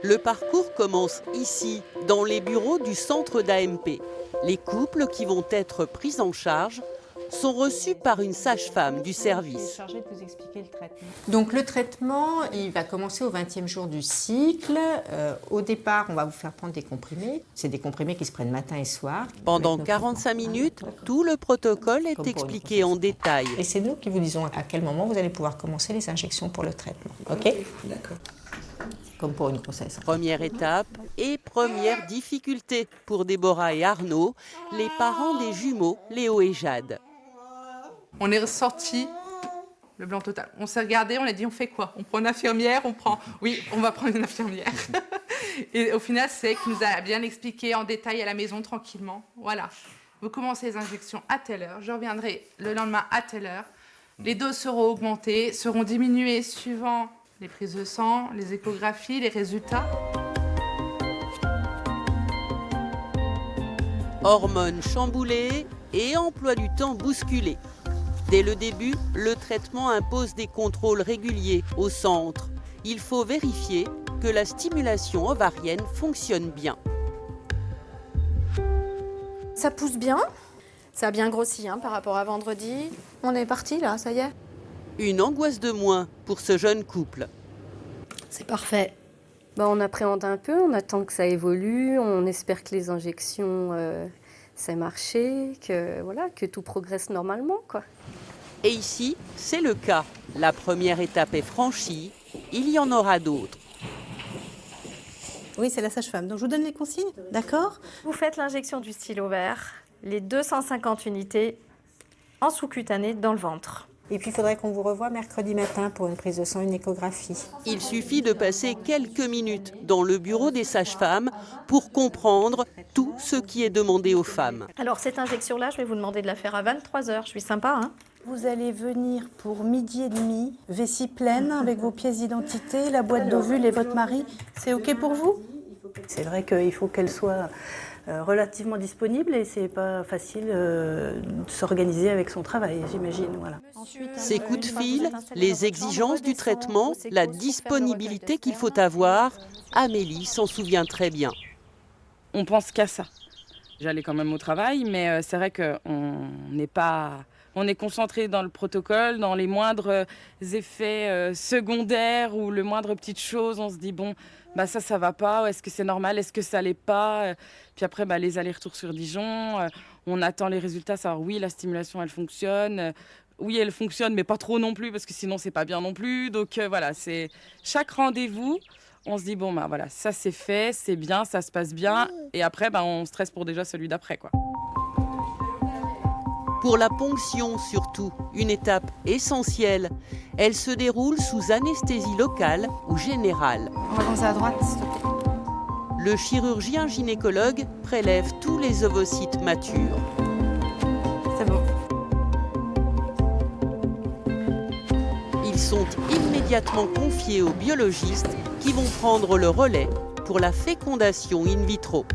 Le parcours commence ici, dans les bureaux du centre d'AMP. Les couples qui vont être pris en charge sont reçus par une sage-femme du service. Donc le traitement, il va commencer au 20e jour du cycle. Au départ, on va vous faire prendre des comprimés. C'est des comprimés qui se prennent matin et soir. Pendant 45 minutes, tout le protocole est expliqué en détail. Et c'est nous qui vous disons à quel moment vous allez pouvoir commencer les injections pour le traitement. OK ? D'accord. Comme pour une grossesse. Première étape et première difficulté pour Déborah et Arnaud, les parents des jumeaux Léo et Jade. On est ressortis le blanc total. On s'est regardé, on a dit on fait quoi? On prend une infirmière, Oui, on va prendre une infirmière. Et au final, c'est qu'il nous a bien expliqué en détail à la maison tranquillement. Voilà, vous commencez les injections à telle heure, je reviendrai le lendemain à telle heure. Les doses seront augmentées, seront diminuées suivant les prises de sang, les échographies, les résultats. Hormones chamboulées et emploi du temps bousculé. Dès le début, le traitement impose des contrôles réguliers au centre. Il faut vérifier que la stimulation ovarienne fonctionne bien. Ça pousse bien, ça a bien grossi par rapport à vendredi. On est parti là, ça y est. Une angoisse de moins pour ce jeune couple. C'est parfait. On appréhende un peu, on attend que ça évolue, on espère que les injections, ça ait marché, que tout progresse normalement, quoi. Et ici, c'est le cas. La première étape est franchie, il y en aura d'autres. Oui, c'est la sage-femme. Donc je vous donne les consignes, d'accord ? Vous faites l'injection du stylo vert, les 250 unités en sous-cutané dans le ventre. Et puis il faudrait qu'on vous revoie mercredi matin pour une prise de sang, une échographie. Il suffit de passer quelques minutes dans le bureau des sages-femmes pour comprendre tout ce qui est demandé aux femmes. Alors cette injection-là, je vais vous demander de la faire à 23h. Je suis sympa, hein ? Vous allez venir pour 12h30, vessie pleine avec vos pièces d'identité, la boîte d'ovules et votre mari. C'est OK pour vous ? C'est vrai qu'il faut qu'elle soit relativement disponible et c'est pas facile de s'organiser avec son travail, j'imagine. Voilà. Ces coups de fil, les exigences du traitement, la disponibilité qu'il faut avoir, Amélie s'en souvient très bien. On pense qu'à ça. J'allais quand même au travail, mais c'est vrai qu'on n'est pas... On est concentré dans le protocole, dans les moindres effets secondaires ou le moindre petite chose. On se dit, bon, ça va pas. Est-ce que c'est normal? Est-ce que ça l'est pas? Puis après, les allers-retours sur Dijon. On attend les résultats, savoir oui, la stimulation, elle fonctionne. Oui, elle fonctionne, mais pas trop non plus, parce que sinon, c'est pas bien non plus. Donc voilà, c'est chaque rendez-vous. On se dit, bon, voilà, ça c'est fait, c'est bien, ça se passe bien. Et après, on stresse pour déjà celui d'après, quoi. Pour la ponction surtout, une étape essentielle. Elle se déroule sous anesthésie locale ou générale. On va commencer à droite, s'il te plaît. Le chirurgien gynécologue prélève tous les ovocytes matures. C'est bon. Ils sont immédiatement confiés aux biologistes qui vont prendre le relais pour la fécondation in vitro.